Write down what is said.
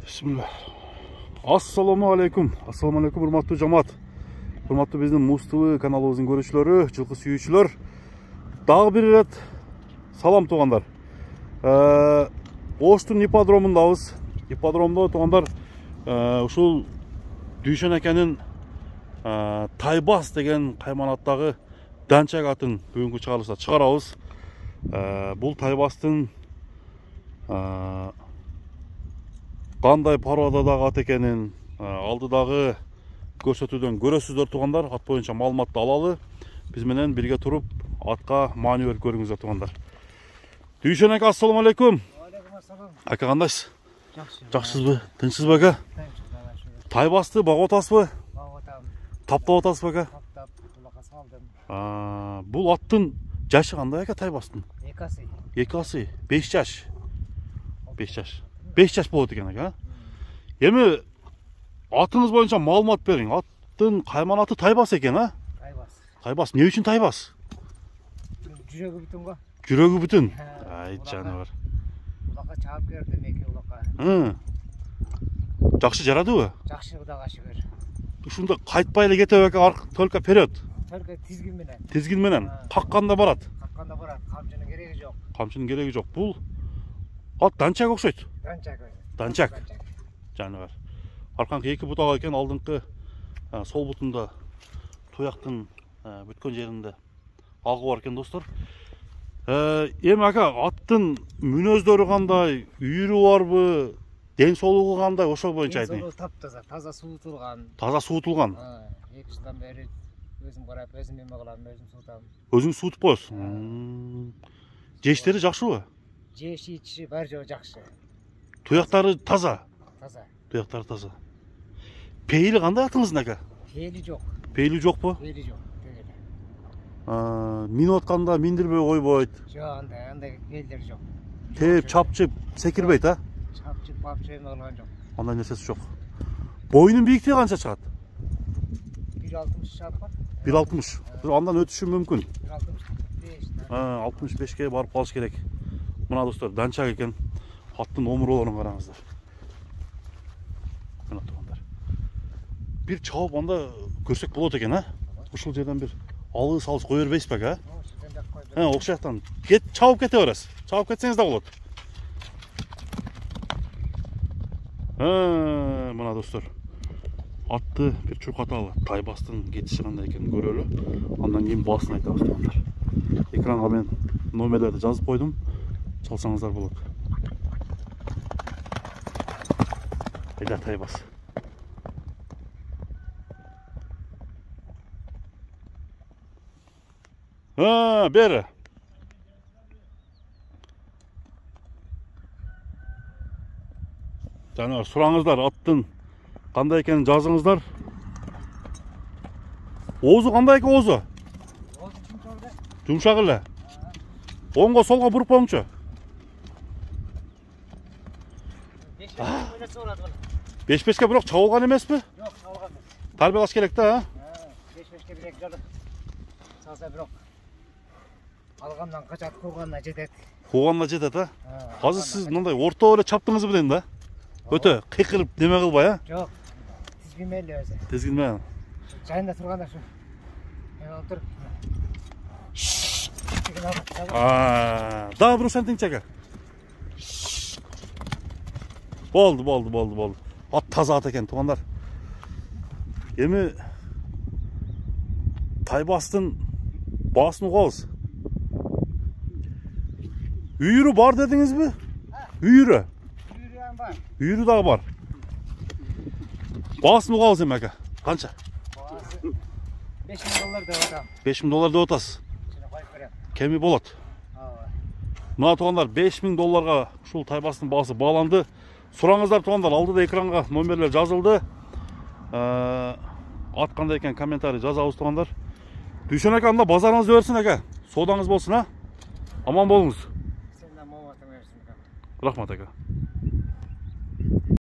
Bismillah. Assalamu alaikum. Assalamu alaikum hurmatlı cemaat. Hurmatlı bizning Muz TV kanalımızın görüşleri, жылқы сүйүүчүлөр. Дагы bir рет салам тугандар. Оштун ипподромундабыз. Ипподромдо тугандар ушул Дүйшөн акенин Тайбас деген кайманаттагы данчак атын бүгүнкү чыгарылышта чыгарабыз. Бул Тайбастын кандай пародадагы ат экенин алдыдагы көрсөтүүдөн көрөсүздөр тугандар. Ат боюнча маалыматты алалы. Биз менен бирге туруп атка маани берип көрүңүздөр тугандар. Дүйшөн ака, ассаламу алейкум. Алейкум ассалам. Ака кандайсыз? Жакшы. Жакшысызбы? Тынчсызбы ака? Тайбасты багып атасызбы? Багып атам. Таптап атасызбы ака? Таптап, булакка салдым. Бул аттын жашы кандай ака Тайбастын? 2 асы. 2 асы, 5 жаш. 5 жаш. 5 жаш болот экен ака. Эми атыңыз боюнча маалымат бериң. Аттын кайманаты Тайбас экен, а? Тайбас. Тайбас эмне үчүн Тайбас? Жүрөгү бүтүн го. Жүрөгү бүтүн. Ай жаныбар. Булакка чаап бердим, 2 булакка. Жакшы жарадыбы? Жакшы, Кудайга шүгүр. Ушунда кайтпай эле кетеби ака, только вперед. Только тизгин менен. Тизгин менен какканда барат. Какканда барат, камчынын кереги жок. Камчынын кереги жок. Бул ат данчак окшойт. Данчак. Данчак. Жаныбар. Арканкы 2 бутага экен, алдыңкы сол бутунда туяктын бүткөн жеринде алгы бар экен достор. Эми ака, аттын мүнөздөрү кандай, үйүрү барбы, ден соолугу кандай, ошол боюнча айтыңыз. Соолугу таптаза, таза суутулган. Таза суутулган. 2 жылдан бери өзүм карап, өзүм эме кылам, өзүм суутам. Өзүң суутуп коесуң. Жештери жакшыбы? Жеши, ичиши баары жөө жакшы. Туяктары таза. Таза. Туяктары таза. Пейли кандай атыңыздын ака? Пейли жок. Пейли жокпу? Пейли жок. Минут атканда миндирбей койбойт. Жок, андай пейлдер жок. Теп, чапчып, секирбейт, а? Чапчып, бапчып эме кылган жок. Андай нерсеси жок. Боюнун бийиктиги канча чыгат? 1.60 чаап бар. 1.60. Андан өтүшү мүмкүн. 1.65. 65ке барып калыш керек. Мына достор, данчак экен. Аттын омуролорун караңыздар. Мына тугандар. Бир чаап анда көрсөк болот экен, а? Ушул жерден бир алыс кое бербейсизби ака? Ошол жактан кет, чаап кете бересиз. Чаап кетсеңиз да болот. Мына достор. Атты бир чуркаталы Тайбастын кетиши кандай экенин көрөлү. Андан кийин баасын айтабыз тугандар. Экранга мен номерлерди жазып койдум. Чалсаңыздар болот. Айда Тайбас. Бери. Жаныбар, сураңыздар, аттын кандай экенин жазыңыздар. Оозу кандай экен оозу? Оозу жумшак эле. Жумшак эле. Оңго солго буруп коюңчу. 5-5ке бирок чабылган эмеспи? Жок, чабылган эмес. Тарбиялаш керек да, 5-5ке 1-2 жолу. Салса бирок алгандан качат, куугандан жетет. Куугандан жетет, а? Азыр сиз мындай орто эле чаптыңызбы дейм да? Өтө кыйкырып неме кылбай, а? Жок. Тизгин менен эле өзү. Тизгин менен. Жайында турганда ушу. Эме отуруп. Дагы бир сантиңчи ака. Болду. Ат таза ат экен тугандар. Эми Тайбастын баасын угабыз. Үйүрү бар дедиңизби? Үйүрү. Үйүрү бар. Үйүрү дагы бар. Баасын угабыз эми ака. Канча? $5000 деп атам. $5000 деп атасыз. Сени коюп берем. Кеми болот. Мына тугандар, $5000 ушул Тайбастын баасы бааланды. Сураңыздар тугандар, алдыда экранга номерлер жазылды. Ат кандай экен комментарий жазабыз тугандар. Дүйшөн ака, анда базарыңызды берсин ака. Соодаңыз болсун, а? Аман болуңуз. Сенден моматың берсин. Рахмат ака.